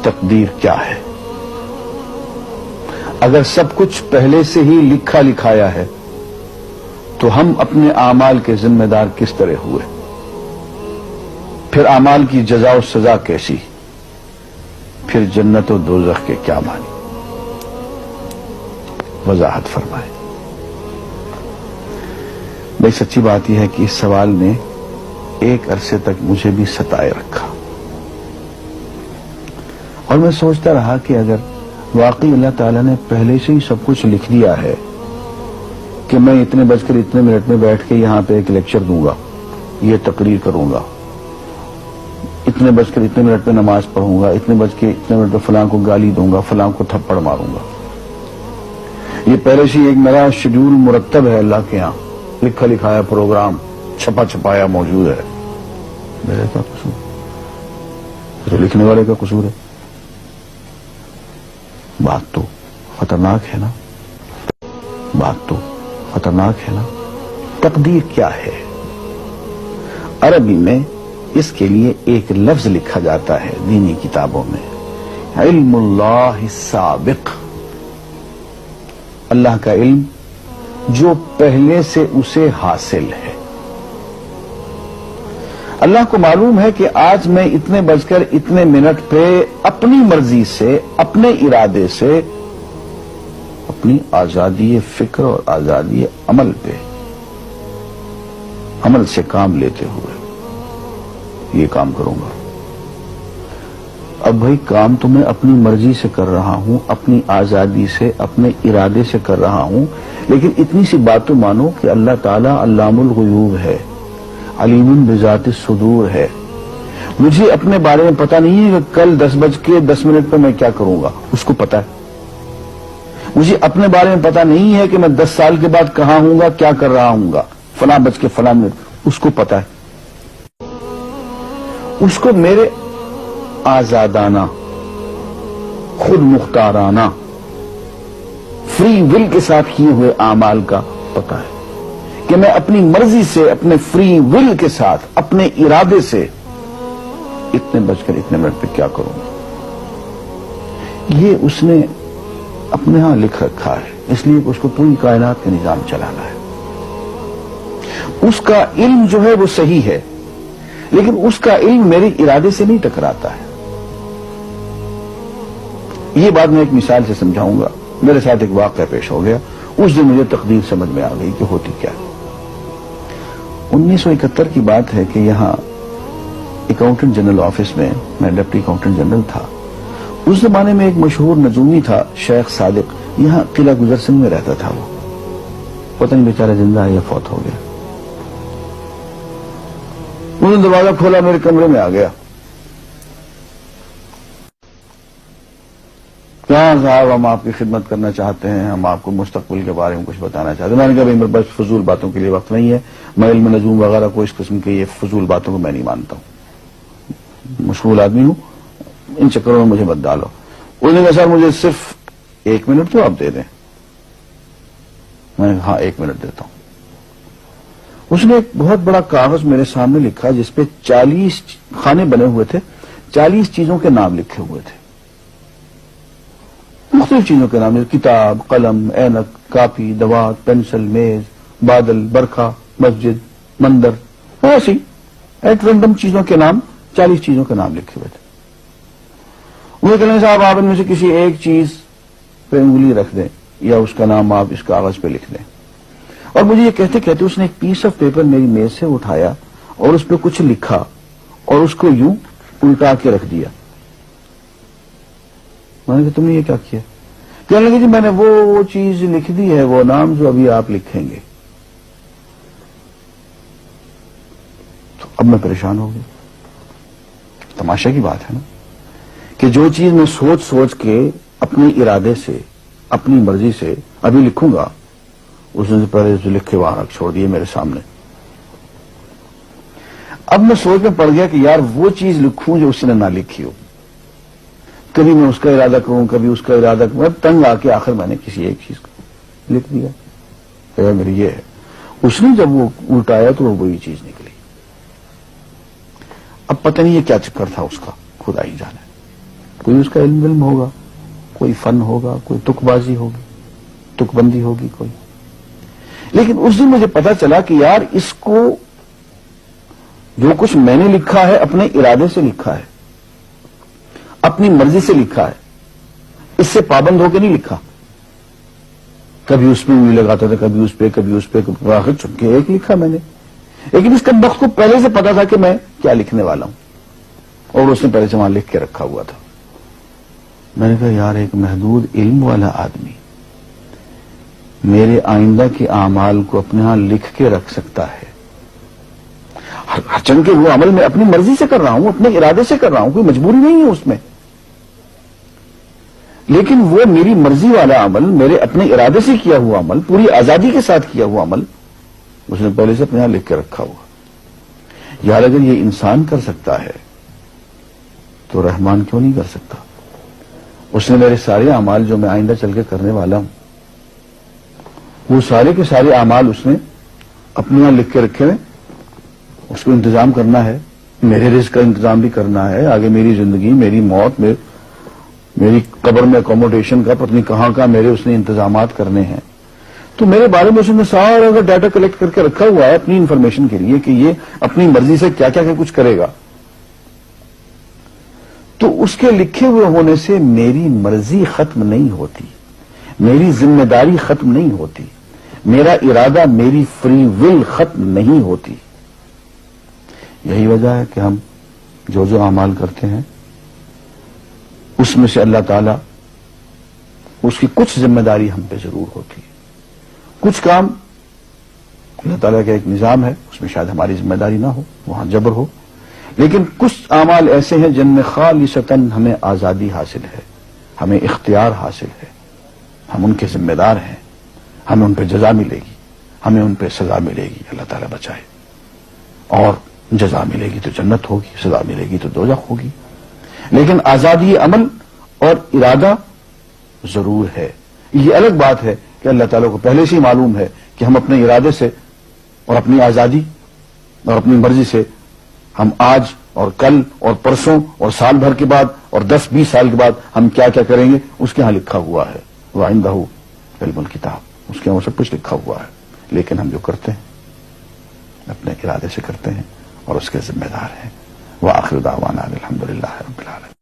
تقدیر کیا ہے؟ اگر سب کچھ پہلے سے ہی لکھا لکھایا ہے تو ہم اپنے اعمال کے ذمہ دار کس طرح ہوئے؟ پھر اعمال کی جزا و سزا کیسی؟ پھر جنت و دوزخ کے کیا معنی؟ وضاحت فرمائے۔ بھئی سچی بات یہ ہے کہ اس سوال نے ایک عرصے تک مجھے بھی ستائے رکھا، اور میں سوچتا رہا کہ اگر واقعی اللہ تعالیٰ نے پہلے سے ہی سب کچھ لکھ دیا ہے کہ میں اتنے بج کر اتنے منٹ میں بیٹھ کے یہاں پہ ایک لیکچر دوں گا، یہ تقریر کروں گا، اتنے بج کر اتنے منٹ میں نماز پڑھوں گا، اتنے بج کے اتنے منٹ میں فلاں کو گالی دوں گا، فلاں کو تھپڑ ماروں گا، یہ پہلے سے ایک میرا شیڈول مرتب ہے اللہ کے ہاں، لکھا لکھایا پروگرام چھپا چھپایا موجود ہے، میرے کا قصور؟ تو لکھنے والے کا قصور ہے۔ بات تو خطرناک ہے نا، بات تو خطرناک ہے نا۔ تقدیر کیا ہے؟ عربی میں اس کے لیے ایک لفظ لکھا جاتا ہے دینی کتابوں میں، علم اللہ السابق، اللہ کا علم جو پہلے سے اسے حاصل ہے۔ اللہ کو معلوم ہے کہ آج میں اتنے بج کر اتنے منٹ پہ اپنی مرضی سے، اپنے ارادے سے، اپنی آزادی فکر اور آزادی عمل پہ، عمل سے کام لیتے ہوئے یہ کام کروں گا۔ اب بھائی کام تو میں اپنی مرضی سے کر رہا ہوں، اپنی آزادی سے، اپنے ارادے سے کر رہا ہوں، لیکن اتنی سی بات تو مانو کہ اللہ تعالیٰ علام الغیوب ہے، علیم بذات الصدور ہے۔ مجھے اپنے بارے میں پتہ نہیں ہے کہ کل 10:10 پہ میں کیا کروں گا، اس کو پتا ہے۔ مجھے اپنے بارے میں پتہ نہیں ہے کہ میں 10 سال کے بعد کہاں ہوں گا، کیا کر رہا ہوں گا، فلاں بج کے فلاں منٹ، اس کو پتا ہے۔ اس کو میرے آزادانہ، خود مختارانہ، فری ول کے ساتھ کیے ہوئے اعمال کا پتہ ہے کہ میں اپنی مرضی سے، اپنے فری ول کے ساتھ، اپنے ارادے سے اتنے بج کر اتنے منٹ پہ کیا کروں گا۔ یہ اس نے اپنے ہاں لکھ رکھا ہے، اس لیے کہ اس کو پوری کائنات کا نظام چلانا ہے۔ اس کا علم جو ہے وہ صحیح ہے، لیکن اس کا علم میرے ارادے سے نہیں ٹکراتا ہے۔ یہ بات میں ایک مثال سے سمجھاؤں گا۔ میرے ساتھ ایک واقعہ پیش ہو گیا، اس دن مجھے تقدیر سمجھ میں آ گئی کہ ہوتی کیا ہے۔ 1971 کی بات ہے کہ یہاں اکاؤنٹنٹ جنرل آفس میں میں ڈپٹی اکاؤنٹنٹ جنرل تھا۔ اس زمانے میں ایک مشہور نجومی تھا شیخ صادق، یہاں قلعہ گزر سنگھ میں رہتا تھا۔ وہ پتہ نہیں بیچارہ زندہ ہے یا فوت ہو گیا۔ انہوں نے دروازہ کھولا، میرے کمرے میں آ گیا۔ کیا صاحب، ہم آپ کی خدمت کرنا چاہتے ہیں، ہم آپ کو مستقبل کے بارے میں کچھ بتانا چاہتے ہیں۔ میں نے کہا میرے پاس فضول باتوں کے لیے وقت نہیں ہے، میں علم نجوم وغیرہ کو، اس قسم کے یہ فضول باتوں کو میں نہیں مانتا ہوں، مشغول آدمی ہوں، ان چکروں میں مجھے مت ڈالو۔ انہوں نے کہا سر مجھے صرف 1 منٹ تو آپ دے دیں۔ میں نے کہا ہاں 1 منٹ دیتا ہوں۔ اس نے ایک بہت بڑا کاغذ میرے سامنے لکھا جس پہ 40 خانے بنے ہوئے تھے، 40 چیزوں کے نام لکھے ہوئے تھے، مختلف چیزوں کے نام، کتاب، قلم، اینک، کاپی، دوات، پینسل، میز، بادل، برکھا، مسجد، مندر، ایسی ایٹ رینڈم چیزوں کے نام، 40 چیزوں کے نام لکھے ہوئے تھے۔ وہ کہنے صاحب آپ ان میں سے کسی ایک چیز پہ انگلی رکھ دیں یا اس کا نام آپ اس کاغذ پہ لکھ دیں۔ اور مجھے یہ کہتے کہتے اس نے ایک پیس آف پیپر میری میز سے اٹھایا اور اس پہ کچھ لکھا اور اس کو یوں الٹا کے رکھ دیا۔ میں نے کہا تم نے یہ کیا کیا؟ کہنے لگے جی میں نے وہ چیز لکھ دی ہے، وہ نام جو ابھی آپ لکھیں گے۔ تو اب میں پریشان ہو گیا۔ تماشا کی بات ہے نا کہ جو چیز میں سوچ سوچ کے اپنے ارادے سے، اپنی مرضی سے ابھی لکھوں گا، اس نے پہلے جو لکھ کے وہاں رکھ چھوڑ دیے میرے سامنے۔ اب میں سوچ میں پڑ گیا کہ یار وہ چیز لکھوں جو اس نے نہ لکھی ہو، کبھی میں اس کا ارادہ کروں، کبھی اس کا ارادہ کروں، اب تنگ آ کے آخر میں نے کسی ایک چیز کو لکھ دیا کہ میری یہ ہے۔ اس نے جب وہ الٹایا تو وہ وہی چیز نکلی۔ اب پتہ نہیں یہ کیا چکر تھا اس کا، خدا ہی جانے۔ کوئی اس کا علم ہوگا، کوئی فن ہوگا، کوئی تک بازی ہوگی، تک بندی ہوگی کوئی. لیکن اس دن مجھے پتا چلا کہ یار اس کو جو کچھ میں نے لکھا ہے اپنے ارادے سے لکھا ہے، اپنی مرضی سے لکھا ہے، اس سے پابند ہو کے نہیں لکھا. کبھی اس میں انگلی لگاتا تھا، کبھی اس پہ، کبھی اس پہ، آخر چن کے ایک لکھا میں نے. لیکن اس کمبخت کو پہلے سے پتا تھا کہ میں کیا لکھنے والا ہوں، اور اس نے پہلے سے وہاں لکھ کے رکھا ہوا تھا. میں نے کہا یار ایک محدود علم والا آدمی میرے آئندہ کے اعمال کو اپنے ہاں لکھ کے رکھ سکتا ہے. چن کے وہ عمل میں اپنی مرضی سے کر رہا ہوں، اپنے ارادے سے کر رہا ہوں، کوئی مجبوری نہیں ہے اس میں. لیکن وہ میری مرضی والا عمل، میرے اپنے ارادے سے کیا ہوا عمل، پوری آزادی کے ساتھ کیا ہوا عمل، اس نے پہلے سے اپنے یہاں لکھ کے رکھا ہوا. یار اگر یہ انسان کر سکتا ہے تو رحمان کیوں نہیں کر سکتا؟ اس نے میرے سارے اعمال جو میں آئندہ چل کے کرنے والا ہوں، وہ سارے کے سارے اعمال اس نے اپنے یہاں لکھ کے رکھے ہیں. اس کو انتظام کرنا ہے، میرے رزق کا انتظام بھی کرنا ہے، آگے میری زندگی، میری موت، میری قبر میں اکوموڈیشن کا پتہ نہیں کہاں کا میرے اس نے انتظامات کرنے ہیں. تو میرے بارے میں اس نے سارا کا ڈیٹا کلیکٹ کر کے رکھا ہوا ہے اپنی انفارمیشن کے لیے کہ یہ اپنی مرضی سے کیا کیا کچھ کرے گا. تو اس کے لکھے ہوئے ہونے سے میری مرضی ختم نہیں ہوتی، میری ذمہ داری ختم نہیں ہوتی، میرا ارادہ، میری فری ول ختم نہیں ہوتی. یہی وجہ ہے کہ ہم جو اعمال کرتے ہیں اس میں سے اللہ تعالیٰ اس کی کچھ ذمہ داری ہم پہ ضرور ہوتی ہے. کچھ کام اللہ تعالیٰ کا ایک نظام ہے، اس میں شاید ہماری ذمہ داری نہ ہو، وہاں جبر ہو. لیکن کچھ اعمال ایسے ہیں جن میں خالصتاً ہمیں آزادی حاصل ہے، ہمیں اختیار حاصل ہے، ہم ان کے ذمہ دار ہیں، ہمیں ان پہ جزا ملے گی، ہمیں ان پہ سزا ملے گی، اللہ تعالیٰ بچائے. اور جزا ملے گی تو جنت ہوگی، سزا ملے گی تو دوزخ ہوگی. لیکن آزادی عمل اور ارادہ ضرور ہے. یہ الگ بات ہے کہ اللہ تعالیٰ کو پہلے سے ہی معلوم ہے کہ ہم اپنے ارادے سے اور اپنی آزادی اور اپنی مرضی سے ہم آج اور کل اور پرسوں اور سال بھر کے بعد اور 10-20 سال کے بعد ہم کیا کیا کریں گے اس کے ہاں لکھا ہوا ہے. وَعِندَهُ عِلْمُ الْكِتَابِ، اس کے ہاں سب کچھ لکھا ہوا ہے. لیکن ہم جو کرتے ہیں اپنے ارادے سے کرتے ہیں اور اس کے ذمہ دار ہیں. وآخر دعوانا الحمدللہ رب العالمین.